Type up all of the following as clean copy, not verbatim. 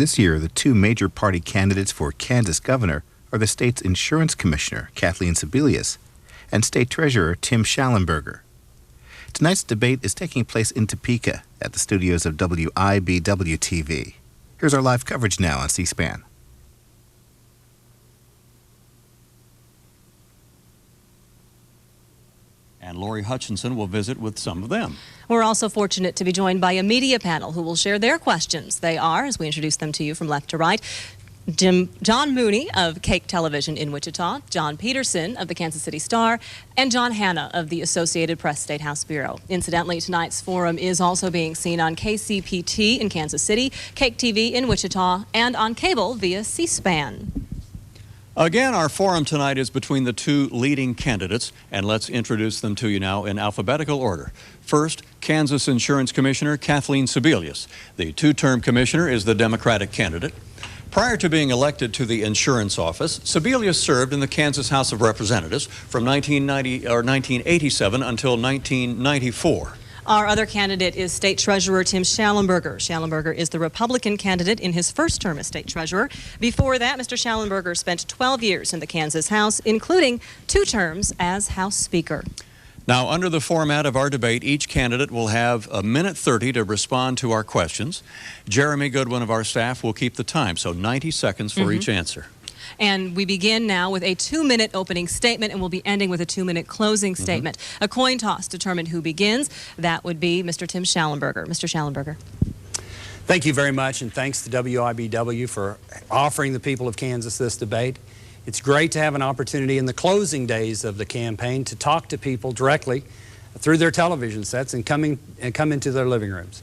This year, the two major party candidates for Kansas governor are the state's insurance commissioner, Kathleen Sebelius, and state treasurer, Tim Shallenburger. Tonight's debate is taking place in Topeka at the studios of WIBW-TV. Here's our live coverage now on C-SPAN. And Lori Hutchinson will visit with some of them. We're also fortunate to be joined by a media panel who will share their questions. They are, as we introduce them to you from left to right, John Mooney of Cake Television in Wichita, John Peterson of the Kansas City Star, and John Hanna of the Associated Press State House Bureau. Incidentally, tonight's forum is also being seen on KCPT in Kansas City, Cake TV in Wichita, and on cable via C-SPAN. Again, our forum tonight is between the two leading candidates, and let's introduce them to you now in alphabetical order. First, Kansas Insurance Commissioner Kathleen Sebelius. The two-term commissioner is the Democratic candidate. Prior to being elected to the insurance office, Sebelius served in the Kansas House of Representatives from 1987 until 1994. Our other candidate is State Treasurer Tim Shallenburger. Shallenburger is the Republican candidate in his first term as State Treasurer. Before that, Mr. Shallenburger spent 12 years in the Kansas House, including 2 terms as House Speaker. Now, under the format of our debate, each candidate will have a minute 30 to respond to our questions. Jeremy Goodwin of our staff will keep the time, so 90 seconds for each answer. And we begin now with a 2-minute opening statement, and we'll be ending with a 2-minute closing statement. A coin toss determined who begins. That would be Mr. Tim Shallenburger. Mr. Shallenburger. Thank you very much, and thanks to WIBW for offering the people of Kansas this debate. It's great to have an opportunity in the closing days of the campaign to talk to people directly through their television sets and come into their living rooms.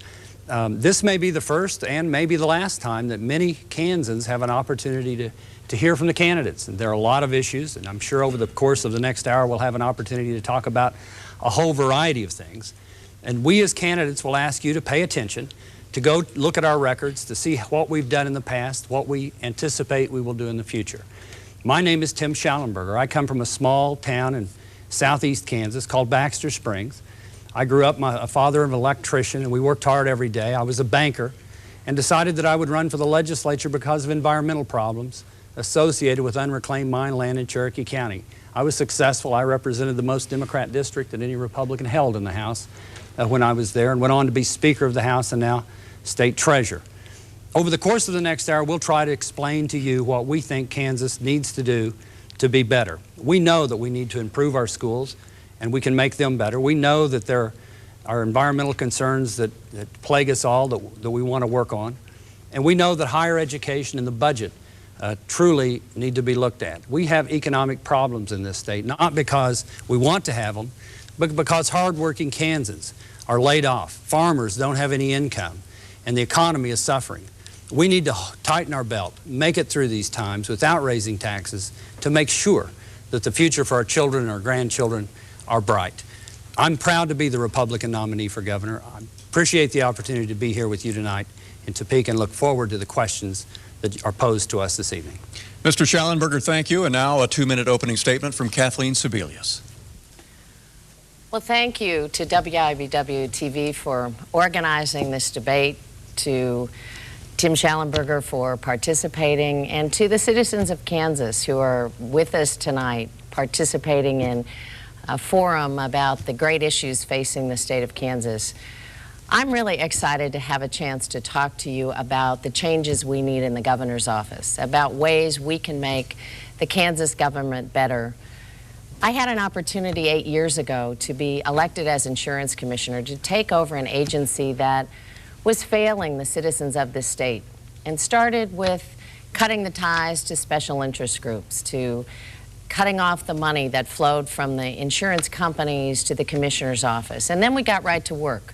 This may be the first and maybe the last time that many Kansans have an opportunity to hear from the candidates. And there are a lot of issues, and I'm sure over the course of the next hour we'll have an opportunity to talk about a whole variety of things. And we as candidates will ask you to pay attention, to go look at our records, to see what we've done in the past, what we anticipate we will do in the future. My name is Tim Shallenburger. I come from a small town in southeast Kansas called Baxter Springs. I grew up, my father an electrician, and we worked hard every day. I was a banker and decided that I would run for the legislature because of environmental problems associated with unreclaimed mine land in Cherokee County. I was successful. I represented the most Democrat district that any Republican held in the House when I was there, and went on to be Speaker of the House and now State Treasurer. Over the course of the next hour, we'll try to explain to you what we think Kansas needs to do to be better. We know that we need to improve our schools, and we can make them better. We know that there are environmental concerns that plague us all that we want to work on. And we know that higher education and the budget truly need to be looked at. We have economic problems in this state, not because we want to have them, but because hardworking Kansans are laid off. Farmers don't have any income, and the economy is suffering. We need to tighten our belt, make it through these times without raising taxes to make sure that the future for our children and our grandchildren are bright. I'm proud to be the Republican nominee for governor. I appreciate the opportunity to be here with you tonight in Topeka and look forward to the questions that are posed to us this evening. Mr. Shallenburger, thank you. And now a 2-minute opening statement from Kathleen Sebelius. Well, thank you to WIBW-TV for organizing this debate, to Tim Shallenburger for participating, and to the citizens of Kansas who are with us tonight participating in a forum about the great issues facing the state of Kansas. I'm really excited to have a chance to talk to you about the changes we need in the governor's office, about ways we can make the Kansas government better. I had an opportunity 8 years ago to be elected as insurance commissioner to take over an agency that was failing the citizens of this state, and started with cutting the ties to special interest groups, to cutting off the money that flowed from the insurance companies to the commissioner's office. And then we got right to work,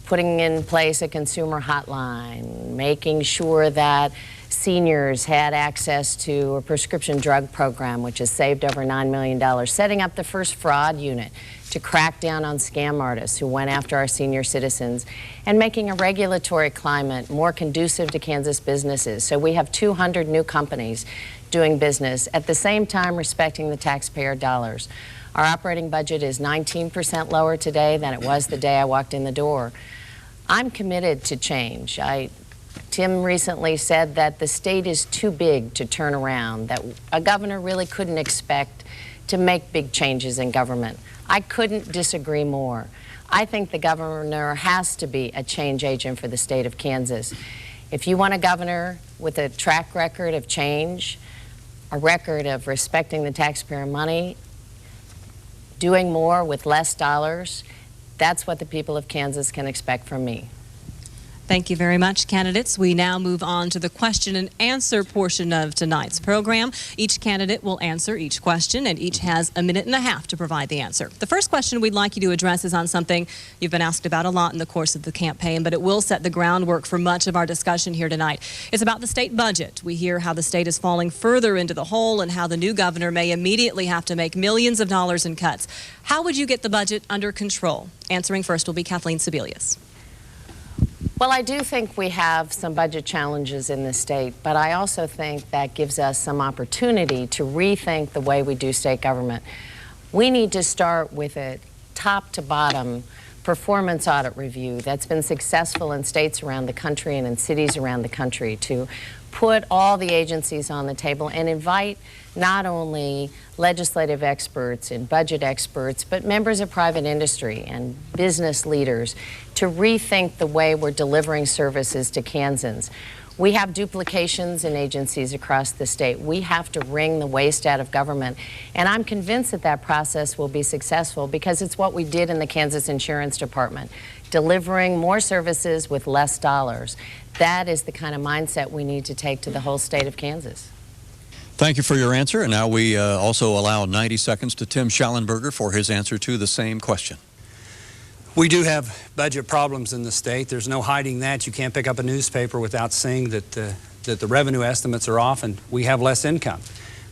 putting in place a consumer hotline, making sure that seniors had access to a prescription drug program, which has saved over $9 million, setting up the first fraud unit to crack down on scam artists who went after our senior citizens, and making a regulatory climate more conducive to Kansas businesses. So we have 200 new companies doing business, at the same time respecting the taxpayer dollars. Our operating budget is 19% lower today than it was the day I walked in the door. I'm committed to change. I Tim recently said that the state is too big to turn around, that a governor really couldn't expect to make big changes in government. I couldn't disagree more. I think the governor has to be a change agent for the state of Kansas. If you want a governor with a track record of change, a record of respecting the taxpayer money, doing more with less dollars, that's what the people of Kansas can expect from me. Thank you very much, candidates. We now move on to the question and answer portion of tonight's program. Each candidate will answer each question, and each has a minute and a half to provide the answer. The first question we'd like you to address is on something you've been asked about a lot in the course of the campaign, but it will set the groundwork for much of our discussion here tonight. It's about the state budget. We hear how the state is falling further into the hole and how the new governor may immediately have to make millions of dollars in cuts. How would you get the budget under control? Answering first will be Kathleen Sebelius. Well, I do think we have some budget challenges in the state, but I also think that gives us some opportunity to rethink the way we do state government. We need to start with a top-to-bottom performance audit review that's been successful in states around the country and in cities around the country, to put all the agencies on the table and invite not only legislative experts and budget experts, but members of private industry and business leaders to rethink the way we're delivering services to Kansans. We have duplications in agencies across the state. We have to wring the waste out of government. And I'm convinced that that process will be successful because it's what we did in the Kansas Insurance Department, delivering more services with less dollars. That is the kind of mindset we need to take to the whole state of Kansas. Thank you for your answer. And now we also allow 90 seconds to Tim Shallenburger for his answer to the same question. We do have budget problems in the state. There's no hiding that. You can't pick up a newspaper without seeing that the revenue estimates are off and we have less income.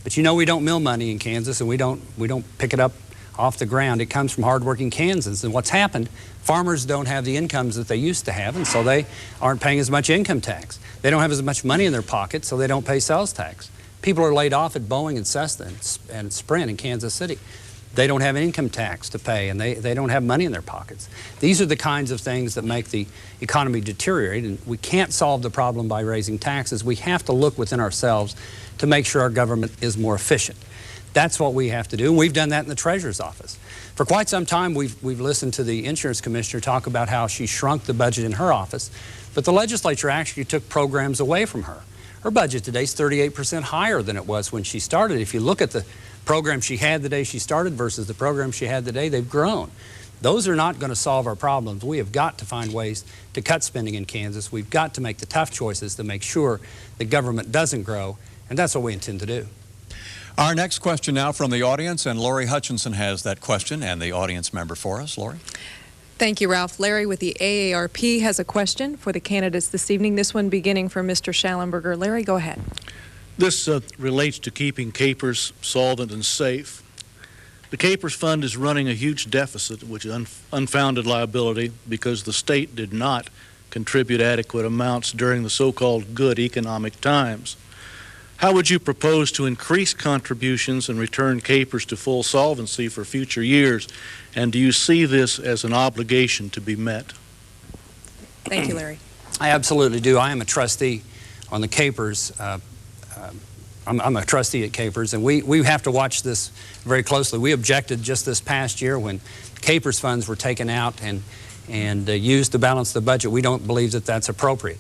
But you know, we don't mill money in Kansas, and we don't pick it up off the ground. It comes from hardworking Kansans. And what's happened, farmers don't have the incomes that they used to have, and so they aren't paying as much income tax. They don't have as much money in their pocket, so they don't pay sales tax. People are laid off at Boeing and Cessna and Sprint in Kansas City. They don't have income tax to pay, and they don't have money in their pockets. These are the kinds of things that make the economy deteriorate, and we can't solve the problem by raising taxes. We have to look within ourselves to make sure our government is more efficient. That's what we have to do, and we've done that in the Treasurer's office. For quite some time, we've listened to the Insurance Commissioner talk about how she shrunk the budget in her office, but the legislature actually took programs away from her. Her budget today is 38% higher than it was when she started. If you look at the program she had the day she started versus the program she had today, they've grown. Those are not going to solve our problems. We have got to find ways to cut spending in Kansas. We've got to make the tough choices to make sure the government doesn't grow, and that's what we intend to do. Our next question now from the audience, and Lori Hutchinson has that question and the audience member for us. Lori? Thank you, Ralph. Larry with the AARP has a question for the candidates this evening. This one beginning from Mr. Shallenburger. Larry, go ahead. This relates to keeping Capers solvent and safe. The Capers Fund is running a huge deficit, which is unfounded liability because the state did not contribute adequate amounts during the so-called good economic times. How would you propose to increase contributions and return Capers to full solvency for future years? And do you see this as an obligation to be met? Thank you, Larry. I absolutely do. I am a trustee on the Capers. I'm a trustee at Capers, and we have to watch this very closely. We objected just this past year when Capers funds were taken out and used to balance the budget. We don't believe that that's appropriate.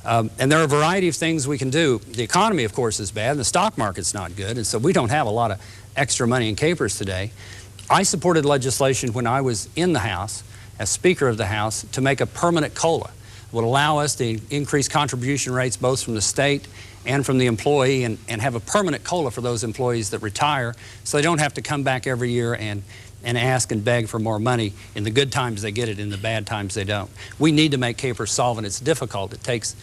And there are a variety of things we can do. The economy, of course, is bad, and the stock market's not good, and so we don't have a lot of extra money in Capers today. I supported legislation when I was in the House, as Speaker of the House, to make a permanent COLA. It would allow us to increase contribution rates both from the state and from the employee, and have a permanent COLA for those employees that retire, so they don't have to come back every year and ask and beg for more money. In the good times they get it, in the bad times they don't. We need to make Capers solvent. It's difficult. It takes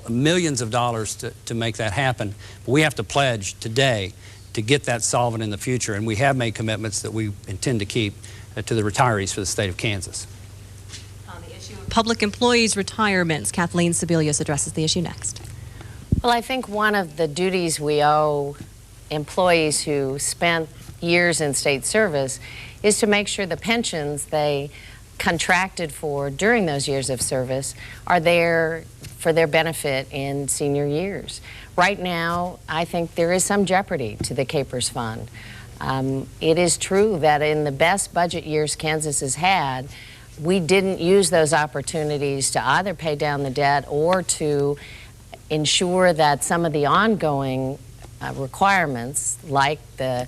millions of dollars to make that happen. But we have to pledge today to get that solvent in the future, and we have made commitments that we intend to keep to the retirees for the state of Kansas. On the issue of public employees' retirements, Kathleen Sebelius addresses the issue next. Well, I think one of the duties we owe employees who spent years in state service is to make sure the pensions they contracted for during those years of service are there for their benefit in senior years. Right now, I think there is some jeopardy to the KPERS fund. It is true that in the best budget years Kansas has had, we didn't use those opportunities to either pay down the debt or to ensure that some of the ongoing requirements, like the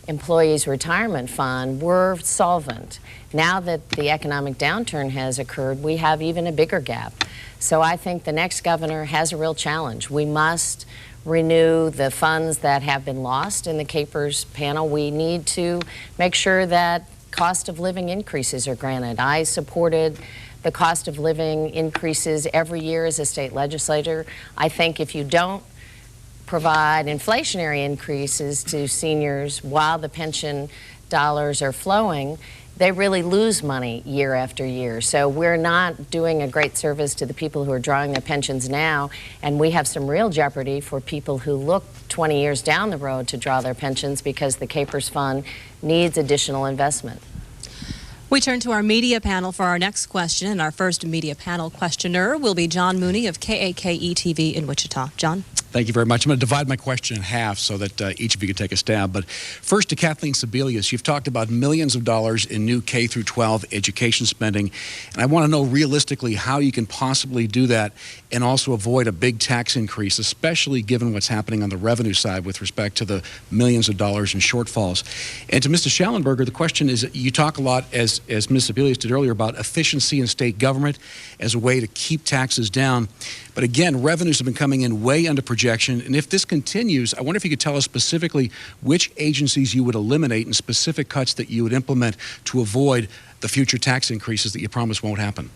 employees' retirement fund, were solvent. Now that the economic downturn has occurred, we have even a bigger gap. So I think the next governor has a real challenge. We must renew the funds that have been lost in the KPERS panel. We need to make sure that cost of living increases are granted. I supported the cost of living increases every year as a state legislator. I think if you don't provide inflationary increases to seniors while the pension dollars are flowing, they really lose money year after year. So we're not doing a great service to the people who are drawing their pensions now, and we have some real jeopardy for people who look 20 years down the road to draw their pensions because the KPERS fund needs additional investment. We turn to our media panel for our next question, and our first media panel questioner will be John Mooney of KAKE-TV in Wichita. John? Thank you very much. I'm going to divide my question in half so that each of you can take a stab. But first to Kathleen Sebelius, you've talked about millions of dollars in new K through 12 education spending, and I want to know realistically how you can possibly do that and also avoid a big tax increase, especially given what's happening on the revenue side with respect to the millions of dollars in shortfalls. And to Mr. Shallenburger, the question is, you talk a lot, as Ms. Sebelius did earlier, about efficiency in state government as a way to keep taxes down. But again, revenues have been coming in way under projection, and if this continues, I wonder if you could tell us specifically which agencies you would eliminate and specific cuts that you would implement to avoid the future tax increases that you promise won't happen.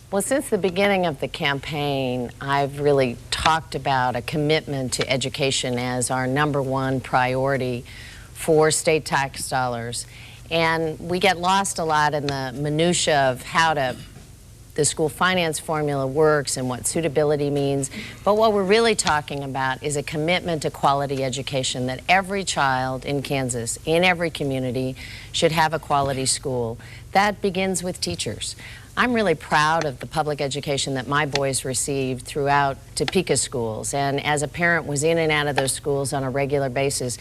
Well, since the beginning of the campaign, I've really talked about a commitment to education as our #1 priority for state tax dollars. And we get lost a lot in the minutia of how the school finance formula works and what suitability means. But what we're really talking about is a commitment to quality education, that every child in Kansas, in every community, should have a quality school. That begins with teachers. I'm really proud of the public education that my boys received throughout Topeka schools, and as a parent was in and out of those schools on a regular basis.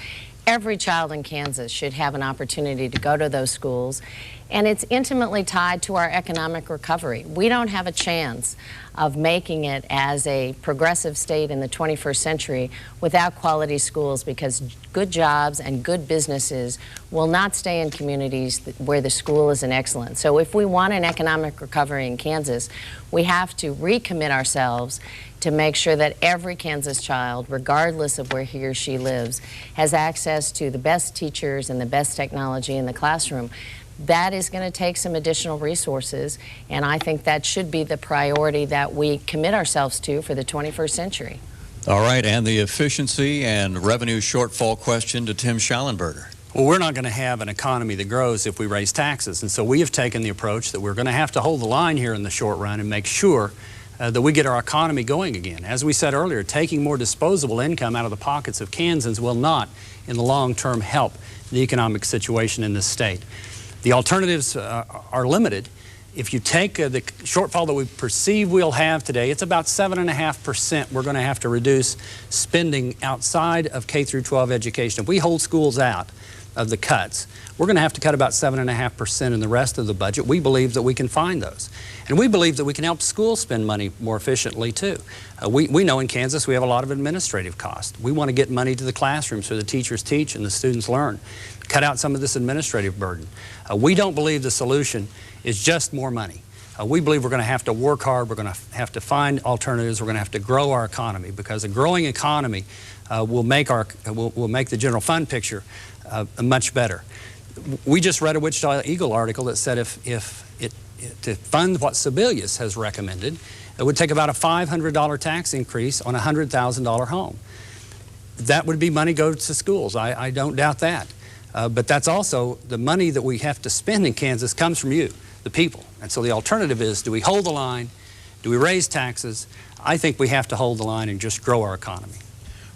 Every child in Kansas should have an opportunity to go to those schools, and it's intimately tied to our economic recovery. We don't have a chance of making it as a progressive state in the 21st century without quality schools, because good jobs and good businesses will not stay in communities where the school isn't excellent. So if we want an economic recovery in Kansas, we have to recommit ourselves to make sure that every Kansas child, regardless of where he or she lives, has access to the best teachers and the best technology in the classroom. That is going to take some additional resources, and I think that should be the priority that we commit ourselves to for the 21st century. All right, and the efficiency and revenue shortfall question to Tim Shallenburger. Well, we're not going to have an economy that grows if we raise taxes, and so we have taken the approach that we're going to have to hold the line here in the short run and make sure that we get our economy going again. As we said earlier, taking more disposable income out of the pockets of Kansans will not, in the long term, help the economic situation in this state. The alternatives are limited. If you take the shortfall that we perceive we'll have today, it's about 7.5% we're going to have to reduce spending outside of K through 12 education. If we hold schools out of the cuts, we're going to have to cut about 7.5% in the rest of the budget. We believe that we can find those. And we believe that we can help schools spend money more efficiently, too. We know in Kansas we have a lot of administrative costs. We want to get money to the classrooms so the teachers teach and the students learn. Cut out some of this administrative burden. We don't believe the solution is just more money. We believe we're going to have to work hard. We're going to have to find alternatives. We're going to have to grow our economy, because a growing economy will make the general fund picture much better. We just read a Wichita Eagle article that said to fund what Sebelius has recommended, it would take about a $500 tax increase on a $100,000 home. That would be money go to schools. I don't doubt that. But that's also the money that we have to spend in Kansas comes from you, the people. And so the alternative is, do we hold the line? Do we raise taxes? I think we have to hold the line and just grow our economy.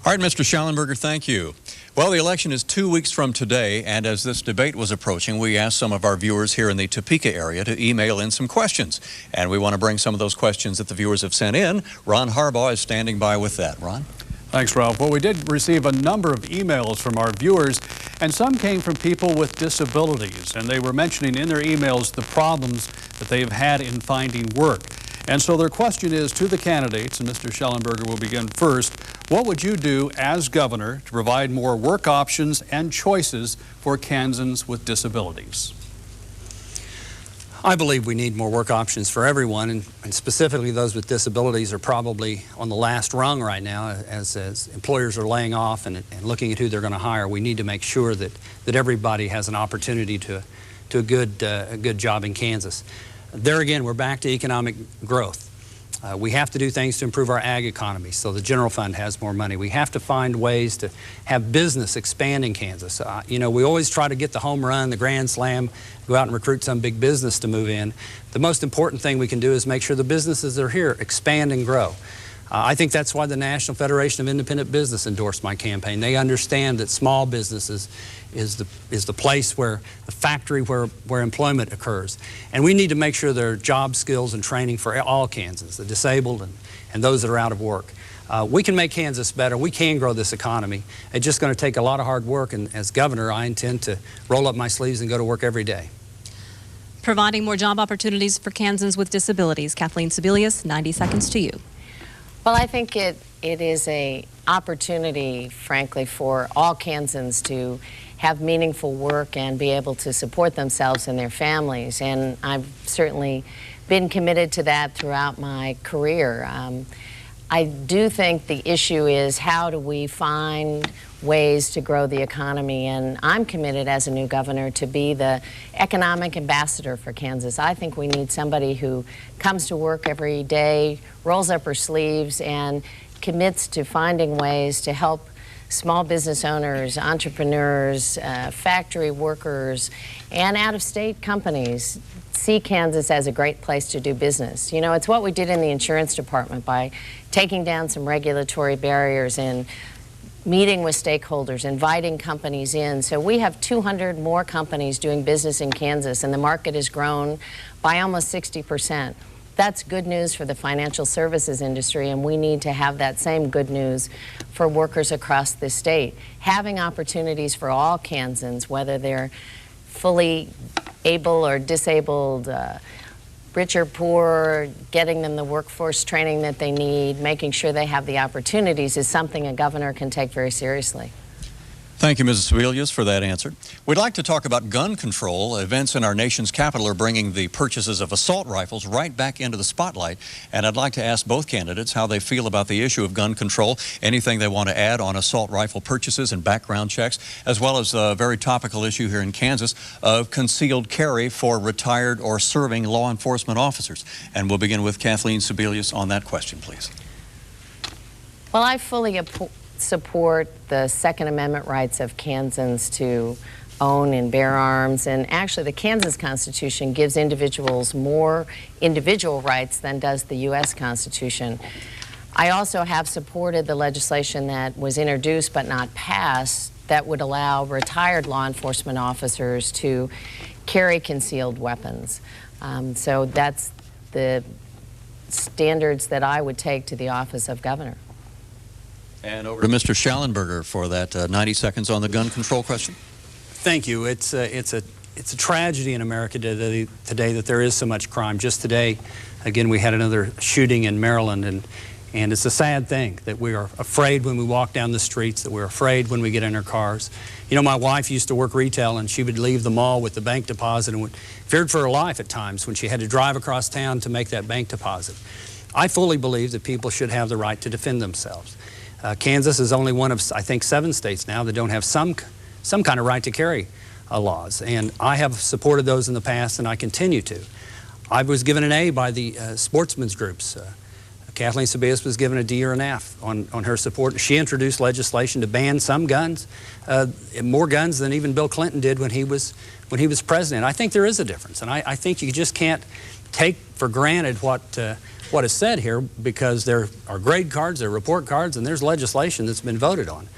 All right, Mr. Shallenburger, thank you. Well, the election is 2 weeks from today, and as this debate was approaching, we asked some of our viewers here in the Topeka area to email in some questions. And we want to bring some of those questions that the viewers have sent in. Ron Harbaugh is standing by with that. Ron? Thanks, Ralph. Well, we did receive a number of emails from our viewers, and some came from people with disabilities, and they were mentioning in their emails the problems that they've had in finding work. And so their question is to the candidates, and Mr. Shallenburger will begin first, what would you do as governor to provide more work options and choices for Kansans with disabilities? I believe we need more work options for everyone, and specifically those with disabilities are probably on the last rung right now as employers are laying off and looking at who they're going to hire. We need to make sure that everybody has an opportunity to a good job in Kansas. There again, we're back to economic growth. We have to do things to improve our ag economy so the general fund has more money. We have to find ways to have business expand in Kansas. You know, we always try to get the home run, the grand slam, go out and recruit some big business to move in. The most important thing we can do is make sure the businesses that are here expand and grow. I think that's why the National Federation of Independent Business endorsed my campaign. They understand that small businesses is the place where the factory where employment occurs. And we need to make sure there are job skills and training for all Kansans, the disabled and those that are out of work. We can make Kansas better. We can grow this economy. It's just going to take a lot of hard work, and as governor, I intend to roll up my sleeves and go to work every day. Providing more job opportunities for Kansans with disabilities. Kathleen Sebelius, 90 seconds to you. Well, I think it is an opportunity, frankly, for all Kansans to have meaningful work and be able to support themselves and their families. And I've certainly been committed to that throughout my career. I do think the issue is how do we find ways to grow the economy, and I'm committed as a new governor to be the economic ambassador for Kansas. I think we need somebody who comes to work every day, rolls up her sleeves, and commits to finding ways to help small business owners, entrepreneurs, factory workers, and out-of-state companies see Kansas as a great place to do business. You know, it's what we did in the insurance department by taking down some regulatory barriers and meeting with stakeholders, inviting companies in. So we have 200 more companies doing business in Kansas, and the market has grown by almost 60%. That's good news for the financial services industry, and we need to have that same good news for workers across the state. Having opportunities for all Kansans, whether they're fully able or disabled, rich or poor, getting them the workforce training that they need, making sure they have the opportunities is something a governor can take very seriously. Thank you, Mrs. Sebelius, for that answer. We'd like to talk about gun control. Events in our nation's capital are bringing the purchases of assault rifles right back into the spotlight. And I'd like to ask both candidates how they feel about the issue of gun control, anything they want to add on assault rifle purchases and background checks, as well as a very topical issue here in Kansas of concealed carry for retired or serving law enforcement officers. And we'll begin with Kathleen Sebelius on that question, please. Well, I fully support the Second Amendment rights of Kansans to own and bear arms, and actually the Kansas Constitution gives individuals more individual rights than does the U.S. Constitution. I also have supported the legislation that was introduced but not passed that would allow retired law enforcement officers to carry concealed weapons. So that's the standards that I would take to the office of governor. And over to Mr. Shallenburger for that 90 seconds on the gun control question. Thank you. It's a tragedy in America today that there is so much crime. Just today, again, we had another shooting in Maryland, and it's a sad thing that we are afraid when we walk down the streets, that we're afraid when we get in our cars. You know, my wife used to work retail, and she would leave the mall with the bank deposit and feared for her life at times when she had to drive across town to make that bank deposit. I fully believe that people should have the right to defend themselves. Kansas is only one of, I think, 7 states now that don't have some kind of right to carry laws, and I have supported those in the past, and I continue to. I was given an A by the sportsmen's groups. Kathleen Sebelius was given a D or an F on her support. She introduced legislation to ban some guns, more guns than even Bill Clinton did when he was president. I think there is a difference, and I think you just can't take for granted what is said here, because there are grade cards, there are report cards, and there's legislation that's been voted on.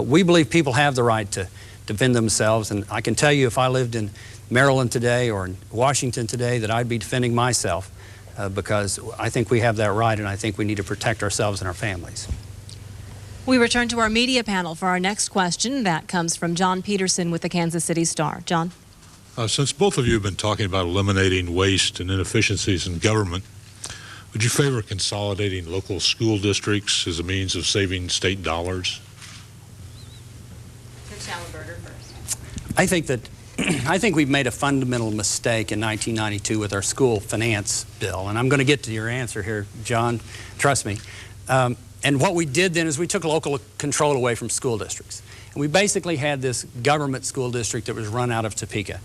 We believe people have the right to defend themselves, and I can tell you if I lived in Maryland today or in Washington today that I'd be defending myself because I think we have that right, and I think we need to protect ourselves and our families. We return to our media panel for our next question. That comes from John Peterson with the Kansas City Star. John? Since both of you have been talking about eliminating waste and inefficiencies in government, would you favor consolidating local school districts as a means of saving state dollars? Shallenburger first. I think we've made a fundamental mistake in 1992 with our school finance bill, and I'm going to get to your answer here, John. Trust me. And what we did then is we took local control away from school districts. And we basically had this government school district that was run out of Topeka.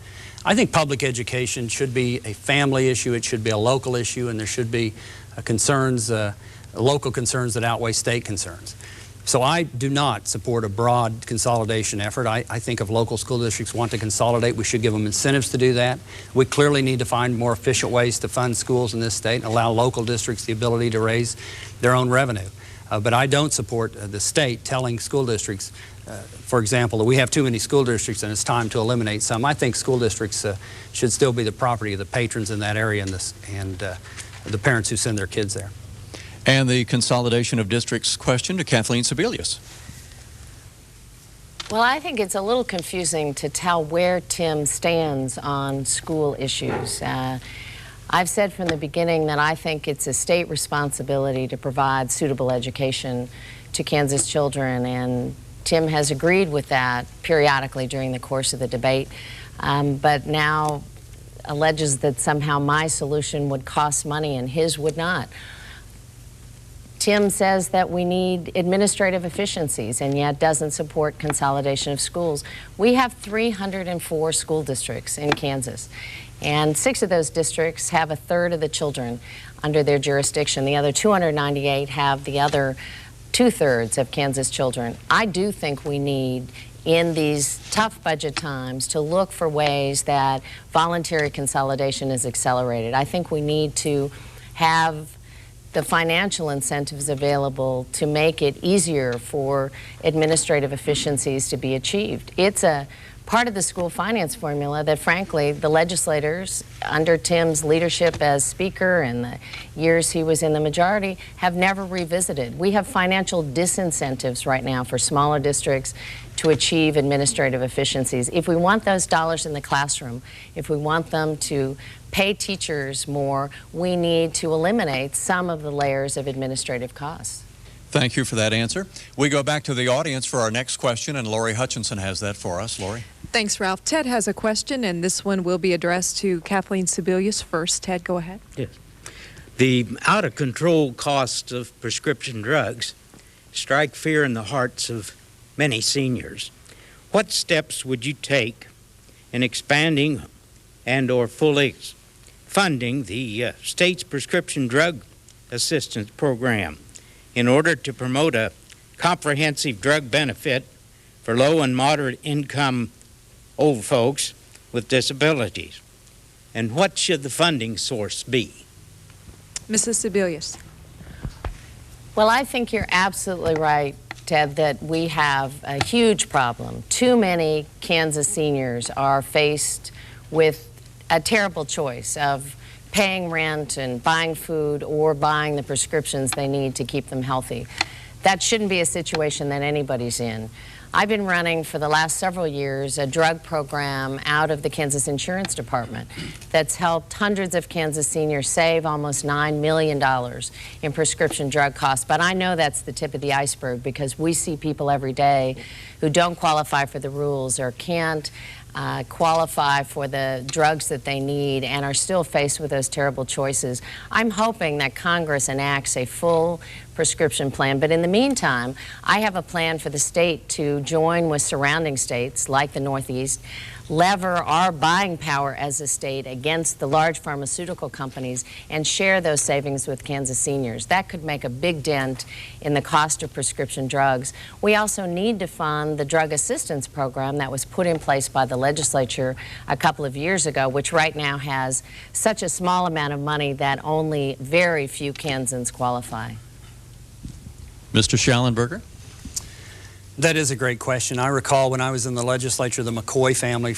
I think public education should be a family issue, it should be a local issue, and there should be local concerns that outweigh state concerns. So I do not support a broad consolidation effort. I think if local school districts want to consolidate, we should give them incentives to do that. We clearly need to find more efficient ways to fund schools in this state and allow local districts the ability to raise their own revenue. But I don't support the state telling school districts, for example, that we have too many school districts and it's time to eliminate some. I think school districts should still be the property of the patrons in that area and the parents who send their kids there. And the consolidation of districts question to Kathleen Sebelius. Well, I think it's a little confusing to tell where Tim stands on school issues. I've said from the beginning that I think it's a state responsibility to provide suitable education to Kansas children, and Tim has agreed with that periodically during the course of the debate, but now alleges that somehow my solution would cost money and his would not. Tim says that we need administrative efficiencies and yet doesn't support consolidation of schools. We have 304 school districts in Kansas, and 6 of those districts have a third of the children under their jurisdiction. The other 298 have the other 2/3 of Kansas children. I do think we need, in these tough budget times, to look for ways that voluntary consolidation is accelerated. I think we need to have the financial incentives available to make it easier for administrative efficiencies to be achieved. It's a part of the school finance formula that, frankly, the legislators under Tim's leadership as Speaker and the years he was in the majority have never revisited. We have financial disincentives right now for smaller districts to achieve administrative efficiencies. If we want those dollars in the classroom, if we want them to pay teachers more, we need to eliminate some of the layers of administrative costs. Thank you for that answer. We go back to the audience for our next question, and Lori Hutchinson has that for us. Lori? Thanks, Ralph. Ted has a question, and this one will be addressed to Kathleen Sebelius first. Ted, go ahead. Yes. The out-of-control costs of prescription drugs strike fear in the hearts of many seniors. What steps would you take in expanding and/or fully funding the state's prescription drug assistance program in order to promote a comprehensive drug benefit for low and moderate income old folks with disabilities? And what should the funding source be? Mrs. Sebelius. Well, I think you're absolutely right, Ted, that we have a huge problem. Too many Kansas seniors are faced with a terrible choice of paying rent and buying food or buying the prescriptions they need to keep them healthy. That shouldn't be a situation that anybody's in. I've been running for the last several years a drug program out of the Kansas Insurance Department that's helped hundreds of Kansas seniors save almost $9 million in prescription drug costs. But I know that's the tip of the iceberg because we see people every day who don't qualify for the rules or can't qualify for the drugs that they need and are still faced with those terrible choices. I'm hoping that Congress enacts a full prescription plan, but in the meantime, I have a plan for the state to join with surrounding states like the Northeast, lever our buying power as a state against the large pharmaceutical companies and share those savings with Kansas seniors. That could make a big dent in the cost of prescription drugs. We also need to fund the drug assistance program that was put in place by the legislature a couple of years ago, which right now has such a small amount of money that only very few Kansans qualify. Mr. Shallenburger? That is a great question. I recall when I was in the legislature, the McCoy family,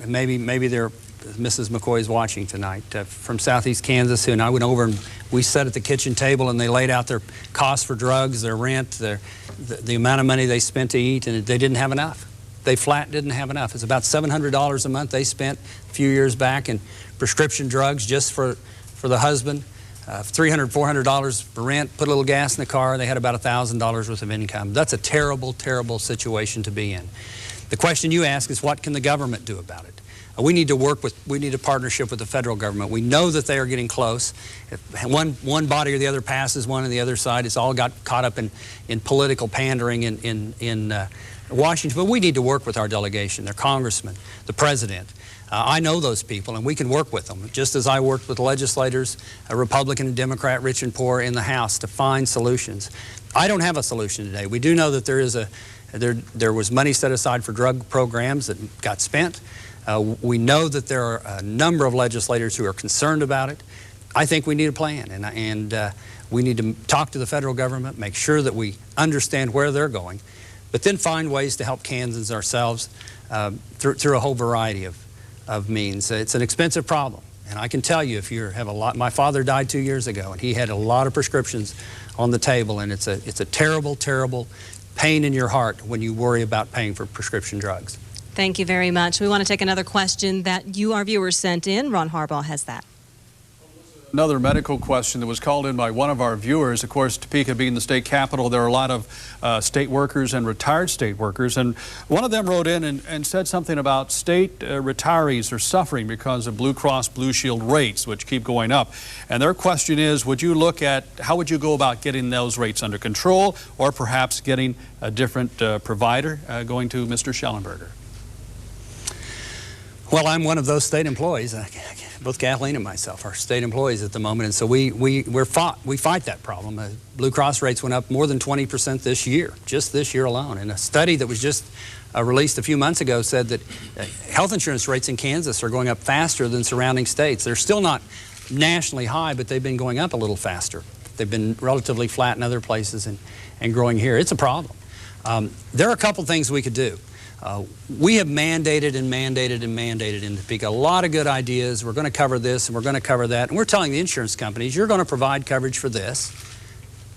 maybe Mrs. McCoy is watching tonight, from southeast Kansas, and I went over and we sat at the kitchen table and they laid out their costs for drugs, their rent, the amount of money they spent to eat, and they didn't have enough. They flat didn't have enough. It's about $700 a month they spent a few years back in prescription drugs just for the husband. $300, $400 for rent, put a little gas in the car, they had about $1,000 worth of income. That's a terrible, terrible situation to be in. The question you ask is, what can the government do about it? We need a partnership with the federal government. We know that they are getting close. If one body or the other passes one on the other side, it's all got caught up in political pandering in Washington. But we need to work with our delegation, their congressmen, the president. I know those people, and we can work with them, just as I worked with legislators, a Republican and Democrat, rich and poor, in the House to find solutions. I don't have a solution today. We do know that there was money set aside for drug programs that got spent. We know that there are a number of legislators who are concerned about it. I think we need a plan, and we need to talk to the federal government, make sure that we understand where they're going, but then find ways to help Kansans ourselves through a whole variety of means. It's an expensive problem, and I can tell you, if you have a lot, my father died 2 years ago, and he had a lot of prescriptions on the table, and it's a terrible, terrible pain in your heart when you worry about paying for prescription drugs. Thank you very much. We want to take another question that our viewers sent in. Ron Harbaugh has that. Another medical question that was called in by one of our viewers. Of course, Topeka being the state capital, there are a lot of state workers and retired state workers. And one of them wrote in and said something about state retirees are suffering because of Blue Cross Blue Shield rates, which keep going up. And their question is, how would you go about getting those rates under control, or perhaps getting a different provider, going to Mr. Shallenburger? Well, I'm one of those state employees. Both Kathleen and myself are state employees at the moment, and so we fight that problem. Blue Cross rates went up more than 20% this year, just this year alone. And a study that was just released a few months ago said that health insurance rates in Kansas are going up faster than surrounding states. They're still not nationally high, but they've been going up a little faster. They've been relatively flat in other places and growing here. It's a problem. There are a couple things we could do. We have mandated in Topeka a lot of good ideas. We're going to cover this and we're going to cover that. And we're telling the insurance companies, you're going to provide coverage for this,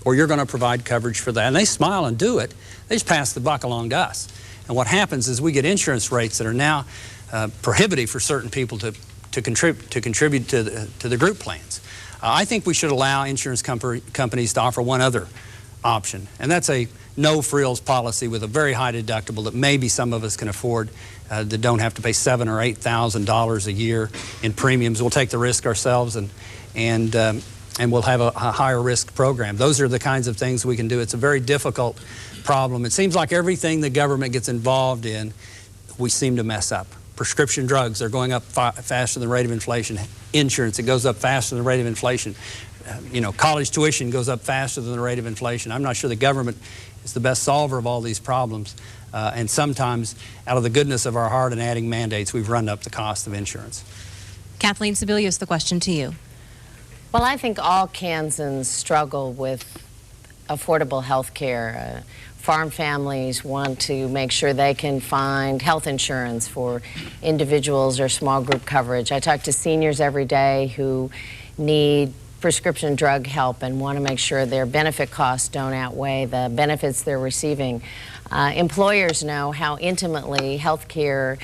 or you're going to provide coverage for that. And they smile and do it. They just pass the buck along to us. And what happens is we get insurance rates that are now prohibitive for certain people to contribute to the group plans. I think we should allow insurance companies to offer one other option, and that's a no-frills policy with a very high deductible that maybe some of us can afford, that don't have to pay $7,000 or $8,000 a year in premiums. We'll take the risk ourselves, and we'll have a higher risk program. Those are the kinds of things we can do. It's a very difficult problem. It seems like everything the government gets involved in, we seem to mess up. Prescription drugs are going up faster than the rate of inflation. Insurance, it goes up faster than the rate of inflation. College tuition goes up faster than the rate of inflation. I'm not sure the government is the best solver of all these problems. And sometimes, out of the goodness of our heart and adding mandates, we've run up the cost of insurance. Kathleen Sebelius, the question to you. Well, I think all Kansans struggle with affordable health care. Farm families want to make sure they can find health insurance for individuals or small group coverage. I talk to seniors every day who need prescription drug help and want to make sure their benefit costs don't outweigh the benefits they're receiving. Employers know how intimately health care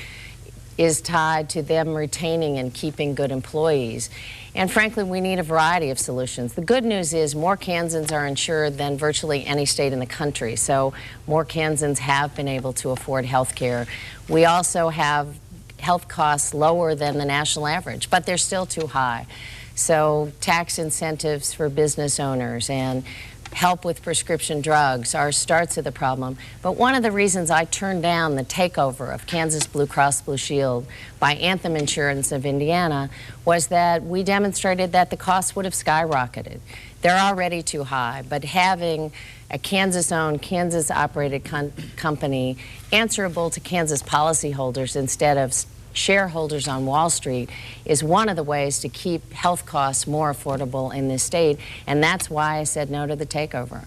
is tied to them retaining and keeping good employees. And frankly, we need a variety of solutions. The good news is more Kansans are insured than virtually any state in the country, so more Kansans have been able to afford health care. We also have health costs lower than the national average, but they're still too high. So tax incentives for business owners and help with prescription drugs are starts of the problem. But one of the reasons I turned down the takeover of Kansas Blue Cross Blue Shield by Anthem Insurance of Indiana was that we demonstrated that the costs would have skyrocketed. They're already too high, but having a Kansas-owned, Kansas-operated company answerable to Kansas policyholders instead of shareholders on Wall Street is one of the ways to keep health costs more affordable in this state, and that's why I said no to the takeover.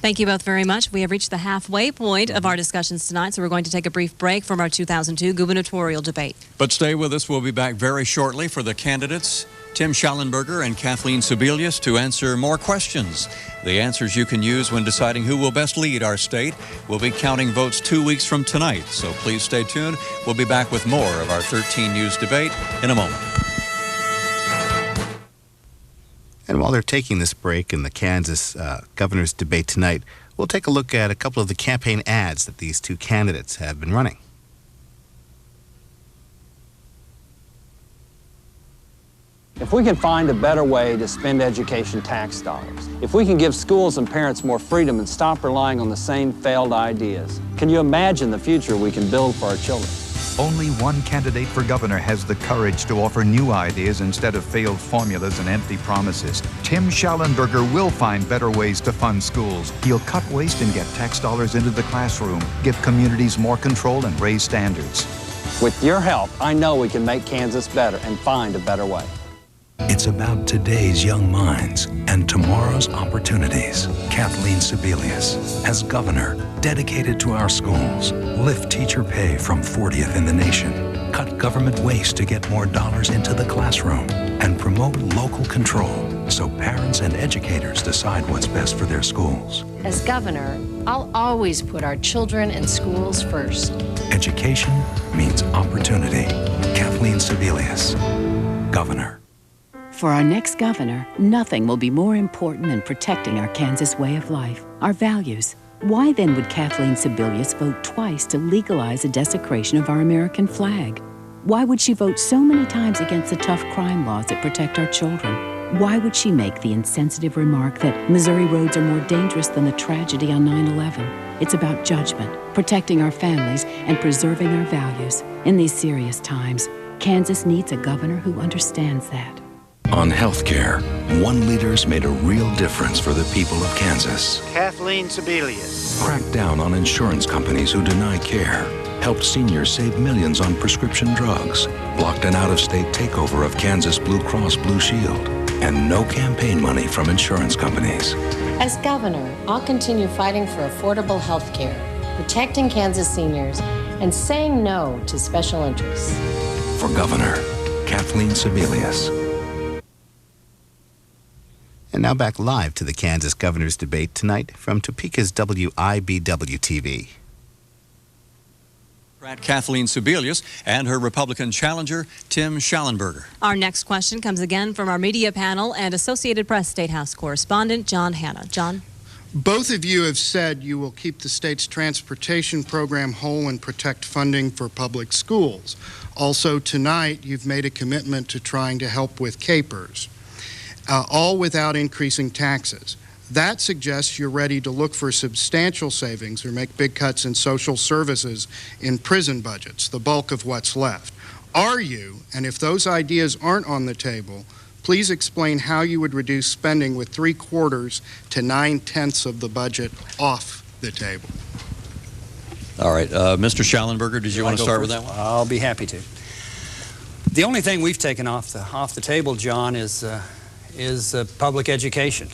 Thank you both very much. We have reached the halfway point of our discussions tonight, so we're going to take a brief break from our 2002 gubernatorial debate. But stay with us. We'll be back very shortly for the candidates, Tim Shallenburger and Kathleen Sebelius, to answer more questions. The answers you can use when deciding who will best lead our state. We'll be counting votes 2 weeks from tonight, so please stay tuned. We'll be back with more of our 13 News debate in a moment. And while they're taking this break in the Kansas governor's debate tonight, we'll take a look at a couple of the campaign ads that these two candidates have been running. If we can find a better way to spend education tax dollars, if we can give schools and parents more freedom and stop relying on the same failed ideas, can you imagine the future we can build for our children? Only one candidate for governor has the courage to offer new ideas instead of failed formulas and empty promises. Tim Shallenburger will find better ways to fund schools. He'll cut waste and get tax dollars into the classroom, give communities more control and raise standards. With your help, I know we can make Kansas better and find a better way. It's about today's young minds and tomorrow's opportunities. Kathleen Sebelius, as governor, dedicated to our schools, lift teacher pay from 40th in the nation, cut government waste to get more dollars into the classroom, and promote local control so parents and educators decide what's best for their schools. As governor, I'll always put our children and schools first. Education means opportunity. Kathleen Sebelius, governor. For our next governor, nothing will be more important than protecting our Kansas way of life, our values. Why then would Kathleen Sebelius vote twice to legalize the desecration of our American flag? Why would she vote so many times against the tough crime laws that protect our children? Why would she make the insensitive remark that Missouri roads are more dangerous than the tragedy on 9/11? It's about judgment, protecting our families, and preserving our values. In these serious times, Kansas needs a governor who understands that. On health care, one leader's made a real difference for the people of Kansas. Kathleen Sebelius. Cracked down on insurance companies who deny care, helped seniors save millions on prescription drugs, blocked an out-of-state takeover of Kansas Blue Cross Blue Shield, and no campaign money from insurance companies. As governor, I'll continue fighting for affordable health care, protecting Kansas seniors, and saying no to special interests. For governor, Kathleen Sebelius. And now back live to the Kansas governor's debate tonight from Topeka's WIBW-TV. Kathleen Sebelius and her Republican challenger, Tim Shallenburger. Our next question comes again from our media panel and Associated Press State House correspondent, John Hanna. John? Both of you have said you will keep the state's transportation program whole and protect funding for public schools. Also tonight, you've made a commitment to trying to help with capers. All without increasing taxes. That suggests you're ready to look for substantial savings or make big cuts in social services in prison budgets, the bulk of what's left. Are you, and if those ideas aren't on the table, please explain how you would reduce spending with 3/4 to 9/10 of the budget off the table. All right, Mr. Shallenburger, did you want to start with that one? I'll be happy to. The only thing we've taken off the table, John, is public education.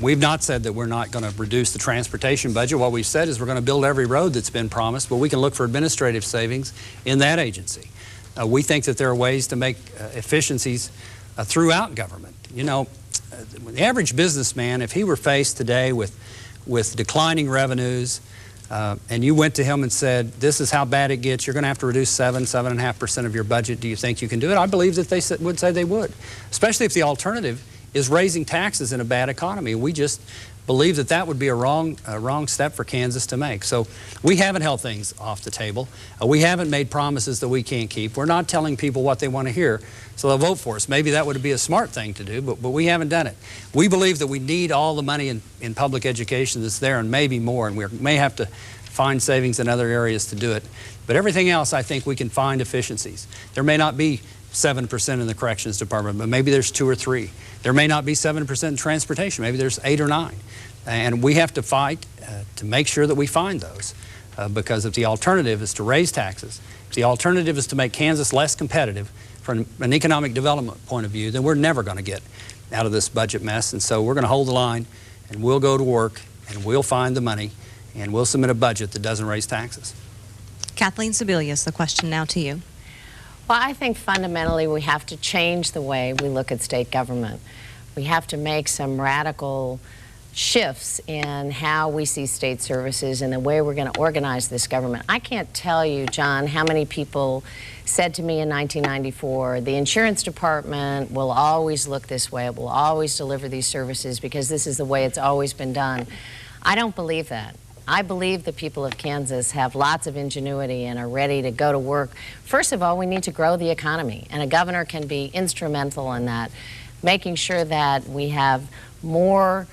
We've not said that we're not going to reduce the transportation budget. What we've said is we're going to build every road that's been promised, but we can look for administrative savings in that agency. We think that there are ways to make efficiencies throughout government. You know, the average businessman, if he were faced today with declining revenues, and you went to him and said, this is how bad it gets, you're going to have to reduce 7.5% of your budget, do you think you can do it? I believe that they would say they would, especially if the alternative is raising taxes in a bad economy. We just believe that that would be a wrong step for Kansas to make. So we haven't held things off the table. We haven't made promises that we can't keep. We're not telling people what they want to hear, so they'll vote for us. Maybe that would be a smart thing to do, but we haven't done it. We believe that we need all the money in public education that's there and maybe more, and we may have to find savings in other areas to do it. But everything else, I think we can find efficiencies. There may not be 7% in the corrections department, but maybe there's 2 or 3. There may not be 7% in transportation, maybe there's 8 or 9. And we have to fight to make sure that we find those. Because if the alternative is to raise taxes, if the alternative is to make Kansas less competitive from an economic development point of view, then we're never going to get out of this budget mess. And so we're going to hold the line, and we'll go to work and we'll find the money, and we'll submit a budget that doesn't raise taxes. Kathleen Sebelius, the question now to you. Well, I think fundamentally we have to change the way we look at state government. We have to make some radical shifts in how we see state services and the way we're going to organize this government. I can't tell you, John, how many people said to me in 1994, the insurance department will always look this way, it will always deliver these services because this is the way it's always been done. I don't believe that. I believe the people of Kansas have lots of ingenuity and are ready to go to work. First of all, we need to grow the economy, and a governor can be instrumental in that, making sure that we have more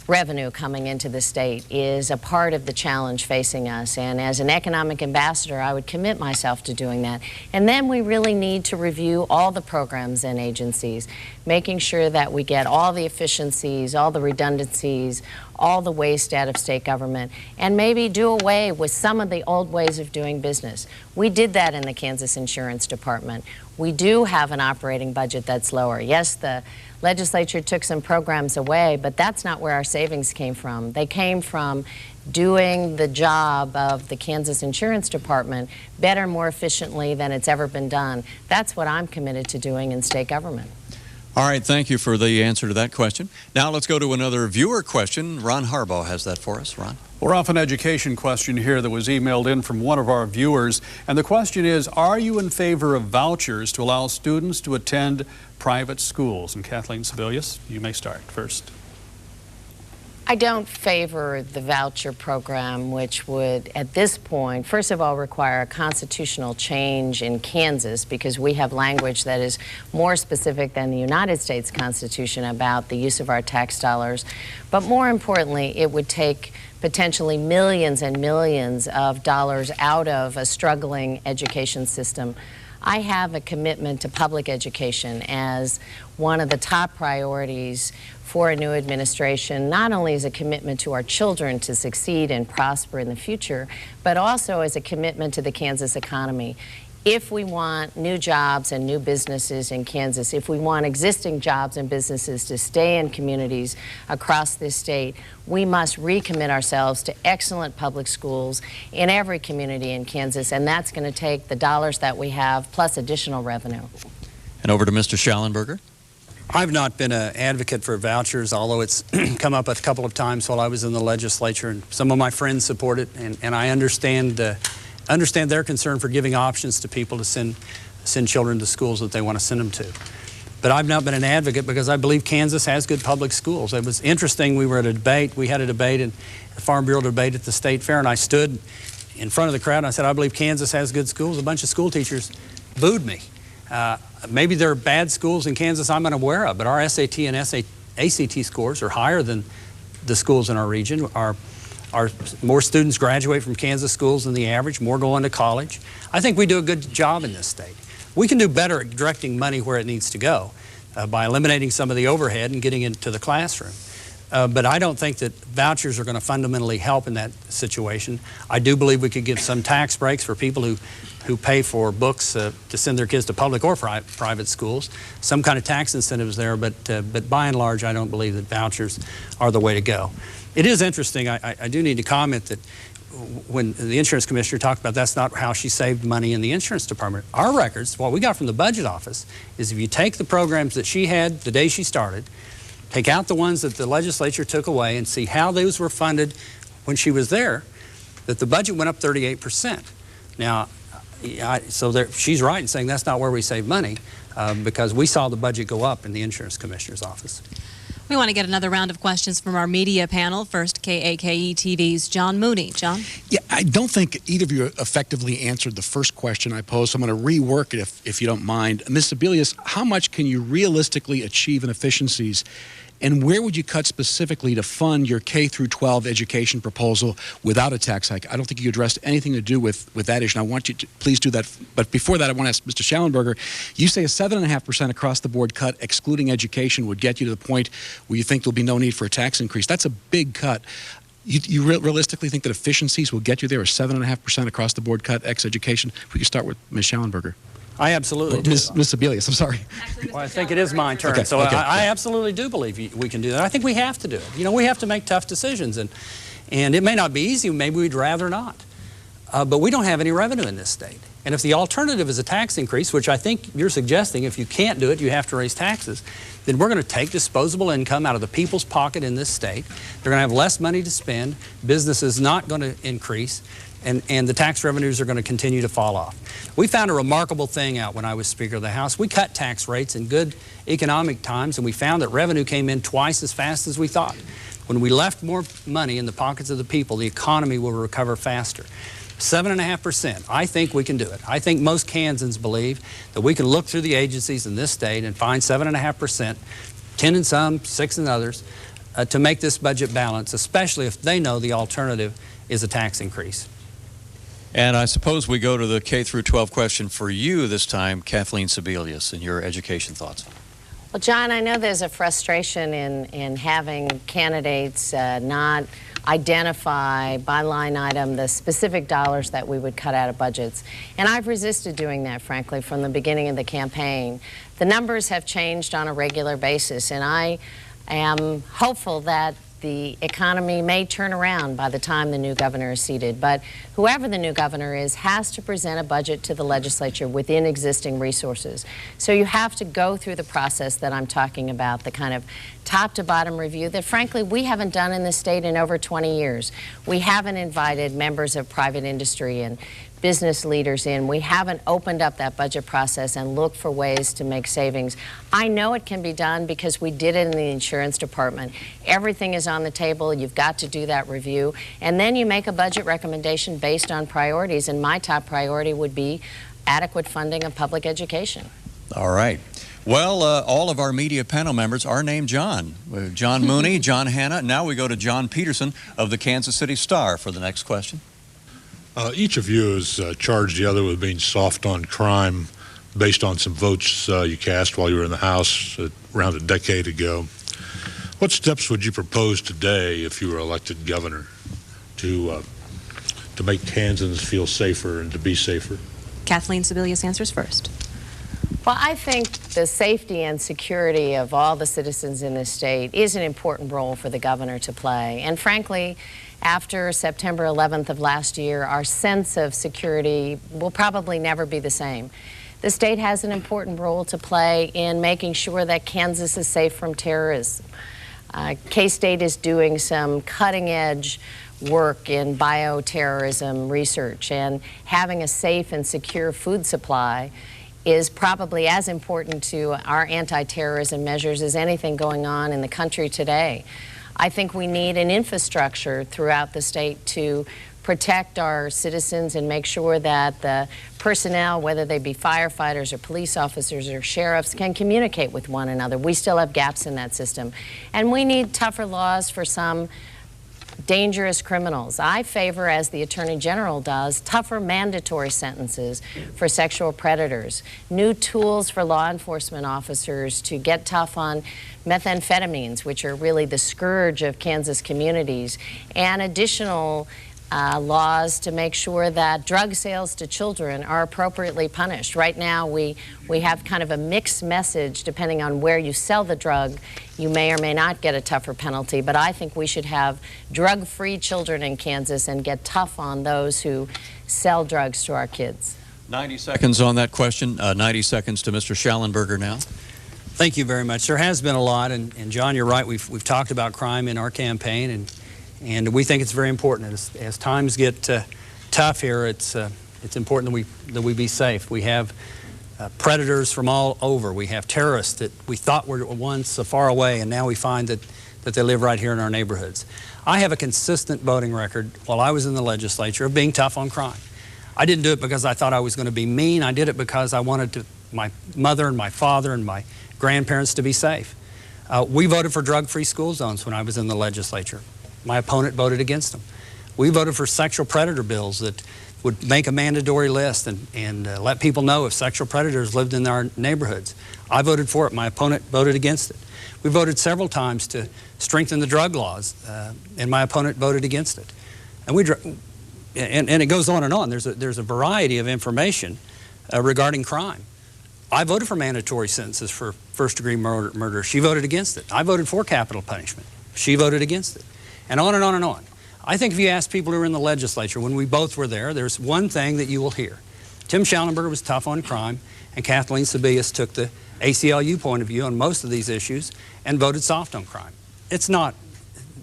revenue coming into the state is a part of the challenge facing us, and as an economic ambassador I would commit myself to doing that. And then we really need to review all the programs and agencies, making sure that we get all the efficiencies, all the redundancies, all the waste out of state government, and maybe do away with some of the old ways of doing business. We did that in the Kansas Insurance Department. We do have an operating budget that's lower. Yes, the legislature took some programs away, but that's not where our savings came from. They came from doing the job of the Kansas Insurance Department better, more efficiently than it's ever been done. That's what I'm committed to doing in state government. All right, thank you for the answer to that question. Now let's go to another viewer question. Ron Harbaugh has that for us. Ron? We're off an education question here that was emailed in from one of our viewers. And the question is, are you in favor of vouchers to allow students to attend private schools? And Kathleen Sebelius, you may start first. I don't favor the voucher program, which would, at this point, first of all, require a constitutional change in Kansas because we have language that is more specific than the United States Constitution about the use of our tax dollars. But more importantly, it would take potentially millions and millions of dollars out of a struggling education system. I have a commitment to public education as one of the top priorities for a new administration, not only as a commitment to our children to succeed and prosper in the future, but also as a commitment to the Kansas economy. If we want new jobs and new businesses in Kansas, if we want existing jobs and businesses to stay in communities across this state, we must recommit ourselves to excellent public schools in every community in Kansas, and that's going to take the dollars that we have plus additional revenue. And over to Mr. Shallenburger. I've not been an advocate for vouchers, although it's come up a couple of times while I was in the legislature, and some of my friends support it, and I understand their concern for giving options to people to send children to schools that they want to send them to. But I've not been an advocate because I believe Kansas has good public schools. It was interesting, we were at a debate, we had a debate, in the Farm Bureau debate at the State Fair, and I stood in front of the crowd and I said, I believe Kansas has good schools. A bunch of school teachers booed me. Maybe there are bad schools in Kansas I'm unaware of, but our SAT and ACT scores are higher than the schools in our region. Our more students graduate from Kansas schools than the average, more go on to college. I think we do a good job in this state. We can do better at directing money where it needs to go by eliminating some of the overhead and getting it to the classroom. But I don't think that vouchers are going to fundamentally help in that situation. I do believe we could give some tax breaks for people who pay for books to send their kids to public or private schools. Some kind of tax incentives there, but by and large, I don't believe that vouchers are the way to go. It is interesting. I do need to comment that when the insurance commissioner talked about that's not how she saved money in the insurance department. Our records, what we got from the budget office, is if you take the programs that she had the day she started, take out the ones that the legislature took away and see how those were funded when she was there, that the budget went up 38%. Now, she's right in saying that's not where we save money because we saw the budget go up in the insurance commissioner's office. We want to get another round of questions from our media panel. First, KAKE TV's John Mooney. John? Yeah, I don't think either of you effectively answered the first question I posed, so I'm going to rework it if you don't mind. Ms. Sebelius, how much can you realistically achieve in efficiencies, and where would you cut specifically to fund your K-12 education proposal without a tax hike? I don't think you addressed anything to do with that issue, and I want you to please do that. But before that, I want to ask Mr. Shallenburger, you say a 7.5% across-the-board cut, excluding education, would get you to the point where you think there'll be no need for a tax increase. That's a big cut. You realistically think that efficiencies will get you there, a 7.5% across-the-board cut, ex-education? We could start with Ms. Shallenburger. I absolutely do. Ms. Sebelius, I'm sorry. Well, I think it is my turn. Okay, So okay. I absolutely do believe we can do that. I think we have to do it. You know, we have to make tough decisions, and it may not be easy. Maybe we'd rather not. But we don't have any revenue in this state. And if the alternative is a tax increase, which I think you're suggesting, if you can't do it, you have to raise taxes, then we're going to take disposable income out of the people's pocket in this state. They're going to have less money to spend. Business is not going to increase. And the tax revenues are going to continue to fall off. We found a remarkable thing out when I was Speaker of the House. We cut tax rates in good economic times, and we found that revenue came in twice as fast as we thought. When we left more money in the pockets of the people, the economy will recover faster. 7.5%. I think we can do it. I think most Kansans believe that we can look through the agencies in this state and find 7.5%, 10 in some, 6 in others, to make this budget balance, especially if they know the alternative is a tax increase. And I suppose we go to the K through 12 question for you this time, Kathleen Sebelius, and your education thoughts. Well, John, I know there's a frustration in having candidates not identify by line item the specific dollars that we would cut out of budgets. And I've resisted doing that, frankly, from the beginning of the campaign. The numbers have changed on a regular basis, and I am hopeful that the economy may turn around by the time the new governor is seated. But whoever the new governor is has to present a budget to the legislature within existing resources. So you have to go through the process that I'm talking about, the kind of top to bottom review that frankly we haven't done in this state in over 20 years. We haven't invited members of private industry and business leaders in. We haven't opened up that budget process and looked for ways to make savings. I know it can be done because we did it in the insurance department. Everything is on the table. You've got to do that review. And then you make a budget recommendation based on priorities. And my top priority would be adequate funding of public education. All right. Well, all of our media panel members are named John. John Mooney, John Hanna. Now we go to John Peterson of the Kansas City Star for the next question. Each of you has charged the other with being soft on crime based on some votes you cast while you were in the House around a decade ago. What steps would you propose today if you were elected governor to make Kansans feel safer and to be safer? Kathleen Sebelius answers first. Well, I think the safety and security of all the citizens in this state is an important role for the governor to play. And frankly, after September 11th of last year, our sense of security will probably never be the same. The state has an important role to play in making sure that Kansas is safe from terrorism. K-State is doing some cutting-edge work in bioterrorism research, and having a safe and secure food supply is probably as important to our anti-terrorism measures as anything going on in the country today. I think we need an infrastructure throughout the state to protect our citizens and make sure that the personnel, whether they be firefighters or police officers or sheriffs, can communicate with one another. We still have gaps in that system. And we need tougher laws for some dangerous criminals. I favor, as the Attorney General does, tougher mandatory sentences for sexual predators, new tools for law enforcement officers to get tough on methamphetamines, which are really the scourge of Kansas communities, and additional laws to make sure that drug sales to children are appropriately punished. Right now, we have kind of a mixed message. Depending on where you sell the drug, you may or may not get a tougher penalty, but I think we should have drug-free children in Kansas and get tough on those who sell drugs to our kids. 90 seconds on that question. 90 seconds to Mr. Shallenburger now. Thank you very much. There has been a lot, and John, you're right. We've talked about crime in our campaign, and we think it's very important. As times get tough here, it's important that we be safe. We have predators from all over. We have terrorists that we thought were once far away, and now we find that they live right here in our neighborhoods. I have a consistent voting record while I was in the legislature of being tough on crime. I didn't do it because I thought I was going to be mean. I did it because I wanted my mother and my father and my grandparents to be safe. We voted for drug-free school zones when I was in the legislature. My opponent voted against them. We voted for sexual predator bills that would make a mandatory list and let people know if sexual predators lived in our neighborhoods. I voted for it. My opponent voted against it. We voted several times to strengthen the drug laws, and my opponent voted against it. And it goes on and on. There's a variety of information regarding crime. I voted for mandatory sentences for first-degree murder. She voted against it. I voted for capital punishment. She voted against it. And on and on and on. I think if you ask people who are in the legislature, when we both were there, there's one thing that you will hear. Tim Shallenburger was tough on crime, and Kathleen Sebelius took the ACLU point of view on most of these issues and voted soft on crime. It's not,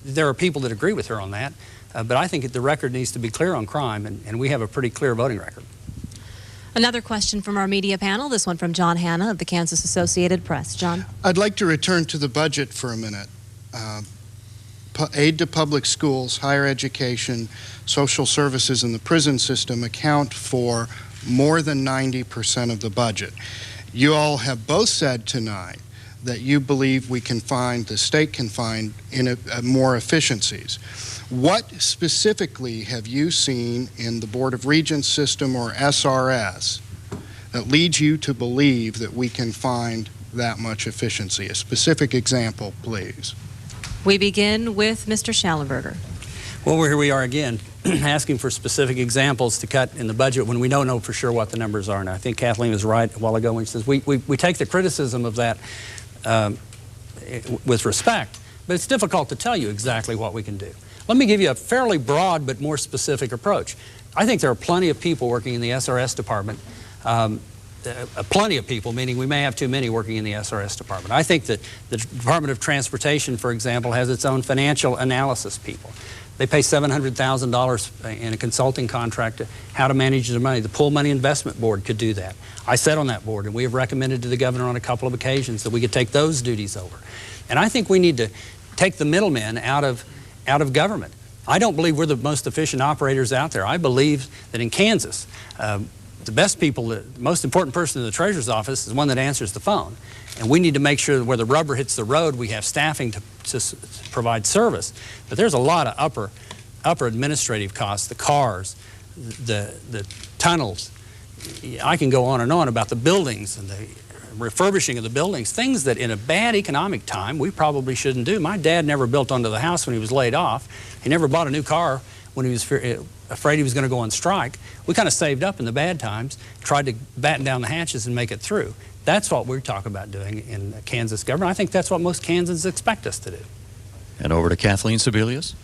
there are people that agree with her on that, but I think the record needs to be clear on crime, and we have a pretty clear voting record. Another question from our media panel, this one from John Hanna of the Kansas Associated Press. John? I'd like to return to the budget for a minute. Aid to public schools, higher education, social services, and the prison system account for more than 90% of the budget. You all have both said tonight that you believe we can find, the state can find more efficiencies. What specifically have you seen in the Board of Regents system or SRS that leads you to believe that we can find that much efficiency? A specific example, please. We begin with Mr. Shallenburger. Well, here we are again, asking for specific examples to cut in the budget when we don't know for sure what the numbers are. And I think Kathleen was right a while ago when she says we take the criticism of that with respect, but it's difficult to tell you exactly what we can do. Let me give you a fairly broad but more specific approach. I think there are plenty of people working in the SRS department, plenty of people, meaning we may have too many working in the SRS department. I think that the Department of Transportation, for example, has its own financial analysis people. They pay $700,000 in a consulting contract to how to manage their money. The Pool Money Investment Board could do that. I sat on that board, and we have recommended to the governor on a couple of occasions that we could take those duties over. And I think we need to take the middlemen out of government. I don't believe we're the most efficient operators out there. I believe that in Kansas, the best people, the most important person in the Treasurer's office is the one that answers the phone. And we need to make sure that where the rubber hits the road, we have staffing to provide service. But there's a lot of upper administrative costs, the cars, the tunnels. I can go on and on about the buildings and the refurbishing of the buildings, things that in a bad economic time we probably shouldn't do. My dad never built onto the house when he was laid off. He never bought a new car when he was afraid he was going to go on strike. We kind of saved up in the bad times, tried to batten down the hatches and make it through. That's what we're talking about doing in Kansas government. I think that's what most Kansans expect us to do. And over to Kathleen Sebelius.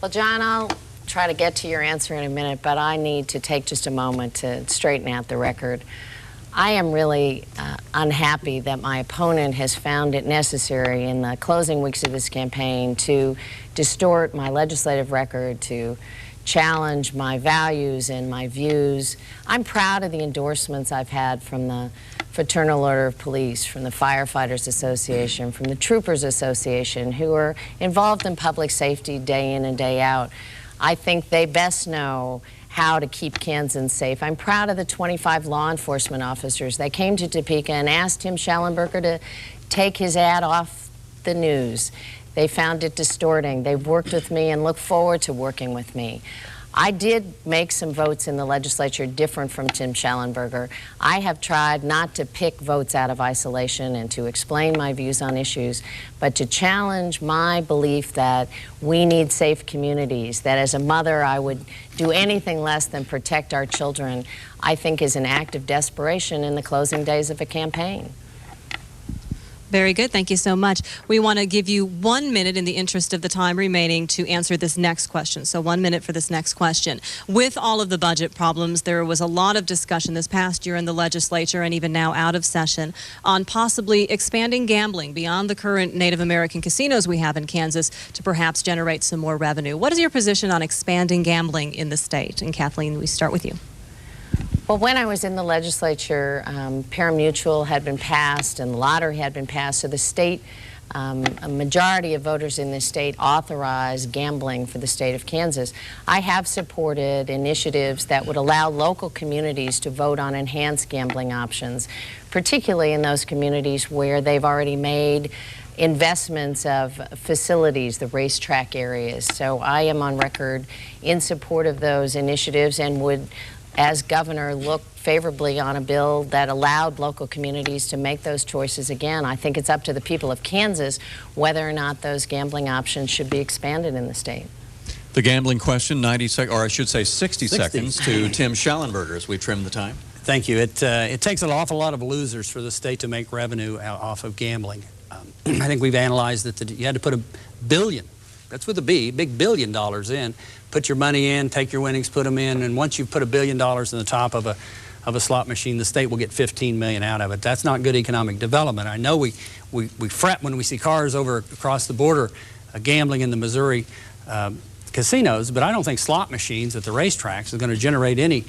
Well, John, I'll try to get to your answer in a minute, but I need to take just a moment to straighten out the record. I am really unhappy that my opponent has found it necessary in the closing weeks of this campaign to distort my legislative record, to challenge my values and my views. I'm proud of the endorsements I've had from the Fraternal Order of Police, from the Firefighters Association, from the Troopers Association, who are involved in public safety day in and day out. I think they best know how to keep Kansans safe. I'm proud of the 25 law enforcement officers that came to Topeka and asked Tim Shallenburger to take his ad off the news. They found it distorting. They've worked with me and look forward to working with me. I did make some votes in the legislature different from Tim Shallenburger. I have tried not to pick votes out of isolation and to explain my views on issues, but to challenge my belief that we need safe communities, that as a mother I would do anything less than protect our children, I think is an act of desperation in the closing days of a campaign. Very good. Thank you so much. We want to give you 1 minute in the interest of the time remaining to answer this next question. So 1 minute for this next question. With all of the budget problems, there was a lot of discussion this past year in the legislature and even now out of session on possibly expanding gambling beyond the current Native American casinos we have in Kansas to perhaps generate some more revenue. What is your position on expanding gambling in the state? And Kathleen, we start with you. Well, when I was in the legislature, pari-mutuel had been passed and the lottery had been passed, so the state, a majority of voters in this state authorized gambling for the state of Kansas. I have supported initiatives that would allow local communities to vote on enhanced gambling options, particularly in those communities where they've already made investments of facilities, the racetrack areas. So I am on record in support of those initiatives and would, as governor, look favorably on a bill that allowed local communities to make those choices again. I think it's up to the people of Kansas whether or not those gambling options should be expanded in the state. The gambling question, 90 seconds, or I should say 60 seconds to Tim Shallenburger as we trim the time. Thank you. It takes an awful lot of losers for the state to make revenue off of gambling. I think we've analyzed that you had to put $1 billion, that's with a B, big $1 billion in, put your money in, take your winnings, put them in, and once you've put $1 billion in the top of a slot machine, the state will get $15 million out of it. That's not good economic development. I know we fret when we see cars across the border gambling in the Missouri casinos, but I don't think slot machines at the racetracks are going to generate any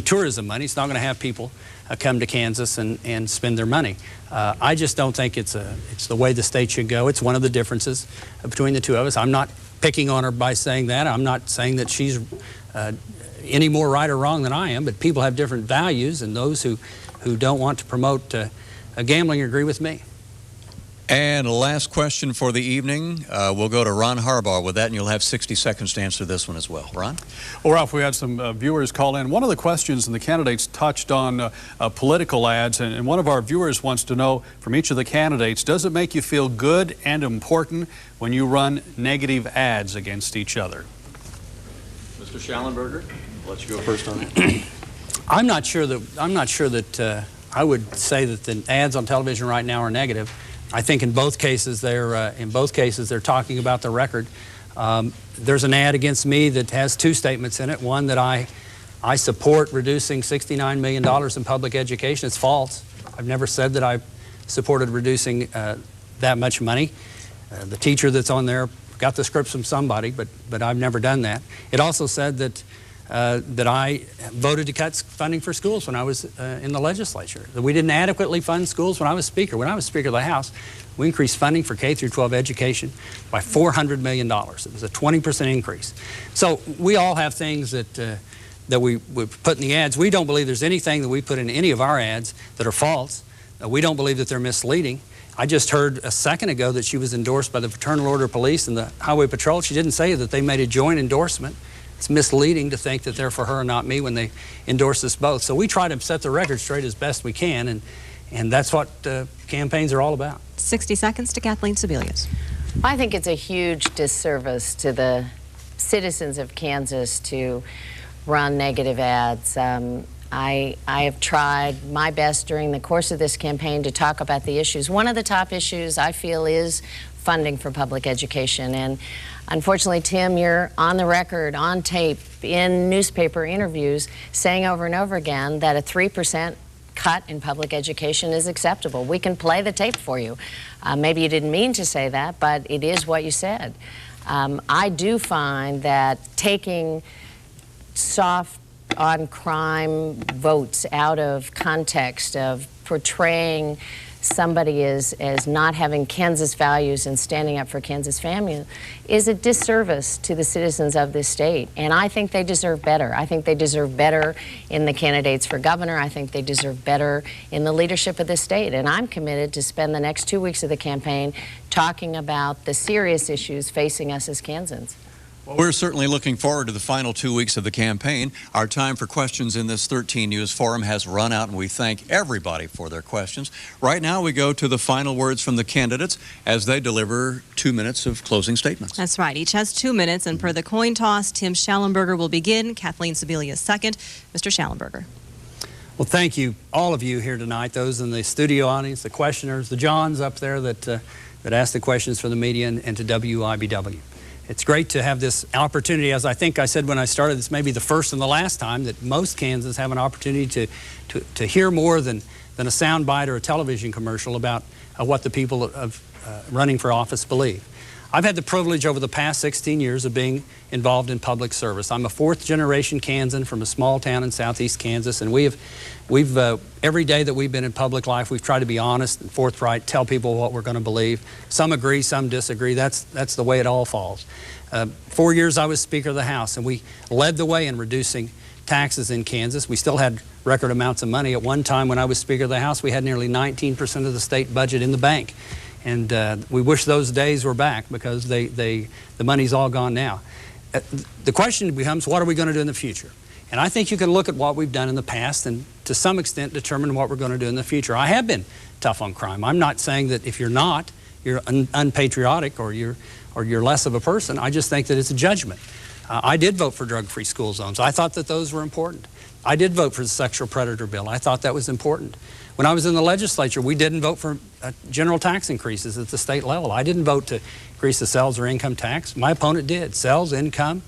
tourism money. It's not going to have people come to Kansas and spend their money. I just don't think it's the way the state should go. It's one of the differences between the two of us. I'm not picking on her by saying that. I'm not saying that she's any more right or wrong than I am, but people have different values, and those who don't want to promote gambling agree with me. And last question for the evening. We'll go to Ron Harbaugh with that, and you'll have 60 seconds to answer this one as well. Ron? Well, Ralph, we had some viewers call in. One of the questions and the candidates touched on political ads, and one of our viewers wants to know from each of the candidates, does it make you feel good and important when you run negative ads against each other? Mr. Shallenburger, I'll let you go first on that. I'm not sure that I would say that the ads on television right now are negative. I think in both cases they're talking about the record. There's an ad against me that has two statements in it. One that I support reducing $69 million in public education. It's false. I've never said that I supported reducing that much money. The teacher that's on there got the scripts from somebody, but I've never done that. It also said that I voted to cut funding for schools when I was in the legislature. That we didn't adequately fund schools when I was Speaker. When I was Speaker of the House, we increased funding for K-12 education by $400 million. It was a 20% increase. So we all have things that we put in the ads. We don't believe there's anything that we put in any of our ads that are false. We don't believe that they're misleading. I just heard a second ago that she was endorsed by the Fraternal Order of Police and the Highway Patrol. She didn't say that they made a joint endorsement. It's misleading to think that they're for her and not me when they endorse us both. So we try to set the record straight as best we can, and that's what campaigns are all about. 60 seconds to Kathleen Sebelius. I think it's a huge disservice to the citizens of Kansas to run negative ads. I have tried my best during the course of this campaign to talk about the issues. One of the top issues I feel is funding for public education, and unfortunately, Tim, you're on the record, on tape, in newspaper interviews, saying over and over again that a 3% cut in public education is acceptable. We can play the tape for you. Maybe you didn't mean to say that, but it is what you said. I do find that taking soft on crime votes out of context, of portraying somebody as not having Kansas values and standing up for Kansas family is a disservice to the citizens of this state. And I think they deserve better. I think they deserve better in the candidates for governor. I think they deserve better in the leadership of this state. And I'm committed to spend the next 2 weeks of the campaign talking about the serious issues facing us as Kansans. Well, we're certainly looking forward to the final 2 weeks of the campaign. Our time for questions in this 13 News Forum has run out, and we thank everybody for their questions. Right now, we go to the final words from the candidates as they deliver 2 minutes of closing statements. That's right. Each has 2 minutes, and per the coin toss, Tim Shallenburger will begin, Kathleen Sebelius second. Mr. Shallenburger. Well, thank you, all of you here tonight, those in the studio audience, the questioners, the Johns up there that asked the questions for the media, and to WIBW. It's great to have this opportunity. As I think I said when I started, this may be the first and the last time that most Kansans have an opportunity to hear more than a soundbite or a television commercial about what the people of running for office believe. I've had the privilege over the past 16 years of being involved in public service. I'm a fourth-generation Kansan from a small town in southeast Kansas, and we've every day that we've been in public life, we've tried to be honest and forthright, tell people what we're going to believe. Some agree, some disagree. That's the way it all falls. 4 years I was Speaker of the House, and we led the way in reducing taxes in Kansas. We still had record amounts of money. At one time when I was Speaker of the House, we had nearly 19% of the state budget in the bank. And we wish those days were back because the money's all gone now. The question becomes, what are we going to do in the future? And I think you can look at what we've done in the past and to some extent determine what we're going to do in the future. I have been tough on crime. I'm not saying that if you're not, you're unpatriotic or you're less of a person. I just think that it's a judgment. I did vote for drug-free school zones. I thought that those were important. I did vote for the sexual predator bill. I thought that was important. When I was in the legislature, we didn't vote for general tax increases at the state level. I didn't vote to increase the sales or income tax. My opponent did. Sales, income,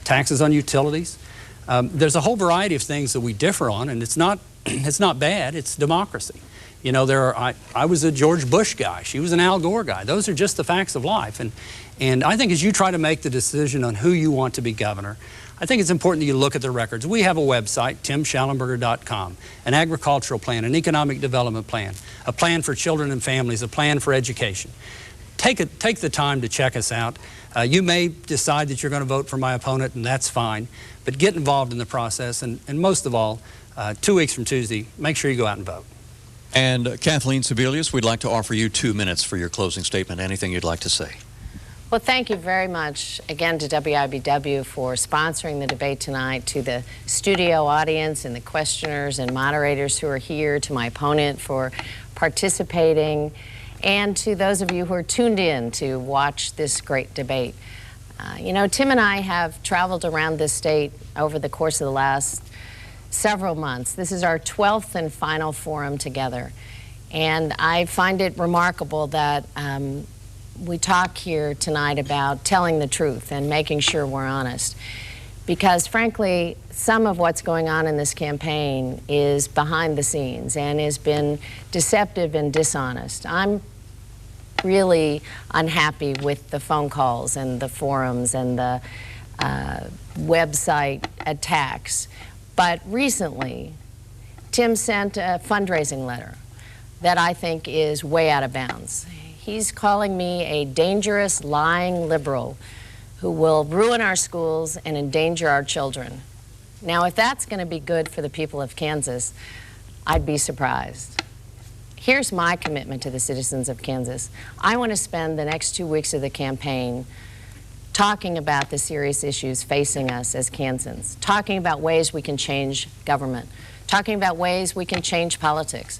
taxes on utilities. There's a whole variety of things that we differ on, and it's not bad. It's democracy. You know, I was a George Bush guy. She was an Al Gore guy. Those are just the facts of life. And I think as you try to make the decision on who you want to be governor, I think it's important that you look at the records. We have a website, timshallenburger.com, an agricultural plan, an economic development plan, a plan for children and families, a plan for education. Take the time to check us out. You may decide that you're going to vote for my opponent, and that's fine, but get involved in the process, and most of all, 2 weeks from Tuesday, make sure you go out and vote. And Kathleen Sebelius, we'd like to offer you 2 minutes for your closing statement. Anything you'd like to say? Well, thank you very much again to WIBW for sponsoring the debate tonight, to the studio audience and the questioners and moderators who are here, to my opponent for participating, and to those of you who are tuned in to watch this great debate. You know, Tim and I have traveled around this state over the course of the last several months. This is our 12th and final forum together, and I find it remarkable that we talk here tonight about telling the truth and making sure we're honest, because frankly some of what's going on in this campaign is behind the scenes and has been deceptive and dishonest. I'm really unhappy with the phone calls and the forums and the website attacks. But recently, Tim sent a fundraising letter that I think is way out of bounds. He's calling me a dangerous, lying liberal who will ruin our schools and endanger our children. Now, if that's going to be good for the people of Kansas, I'd be surprised. Here's my commitment to the citizens of Kansas. I want to spend the next 2 weeks of the campaign talking about the serious issues facing us as Kansans, talking about ways we can change government, talking about ways we can change politics,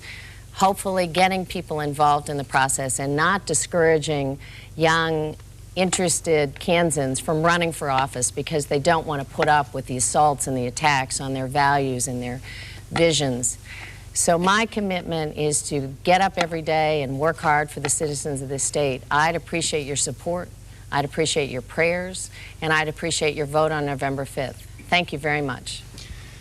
hopefully getting people involved in the process and not discouraging young, interested Kansans from running for office because they don't want to put up with the assaults and the attacks on their values and their visions. So my commitment is to get up every day and work hard for the citizens of this state. I'd appreciate your support, I'd appreciate your prayers, and I'd appreciate your vote on November 5th. Thank you very much.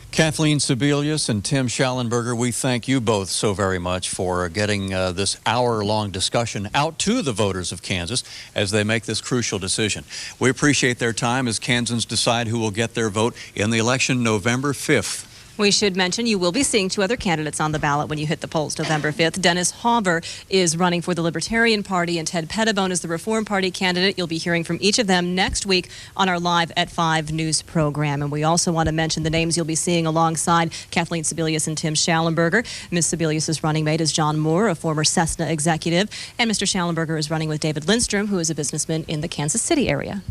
Kathleen Sebelius and Tim Shallenburger, we thank you both so very much for getting this hour-long discussion out to the voters of Kansas as they make this crucial decision. We appreciate their time as Kansans decide who will get their vote in the election November 5th. We should mention you will be seeing 2 other candidates on the ballot when you hit the polls November 5th. Dennis Hauber is running for the Libertarian Party, and Ted Pettibone is the Reform Party candidate. You'll be hearing from each of them next week on our Live at 5 news program. And we also want to mention the names you'll be seeing alongside Kathleen Sebelius and Tim Shallenburger. Ms. Sebelius' running mate is John Moore, a former Cessna executive, and Mr. Shallenburger is running with David Lindstrom, who is a businessman in the Kansas City area.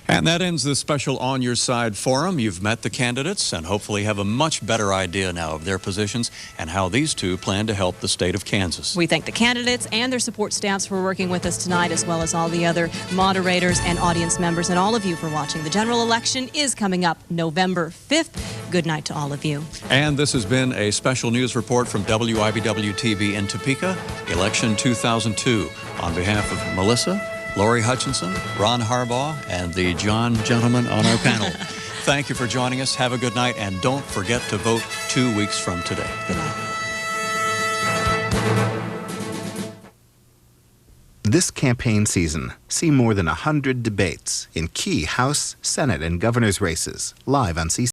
And that ends this special On Your Side forum. You've met the candidates and hopefully have a much better idea now of their positions and how these two plan to help the state of Kansas. We thank the candidates and their support staffs for working with us tonight, as well as all the other moderators and audience members, and all of you for watching. The general election is coming up November 5th. Good night to all of you. And this has been a special news report from WIBW TV in Topeka, Election 2002. On behalf of Melissa, Lori Hutchinson, Ron Harbaugh, and the John gentlemen on our panel. Thank you for joining us. Have a good night, and don't forget to vote 2 weeks from today. Good night. This campaign season, see more than 100 debates in key House, Senate, and governor's races live on CC.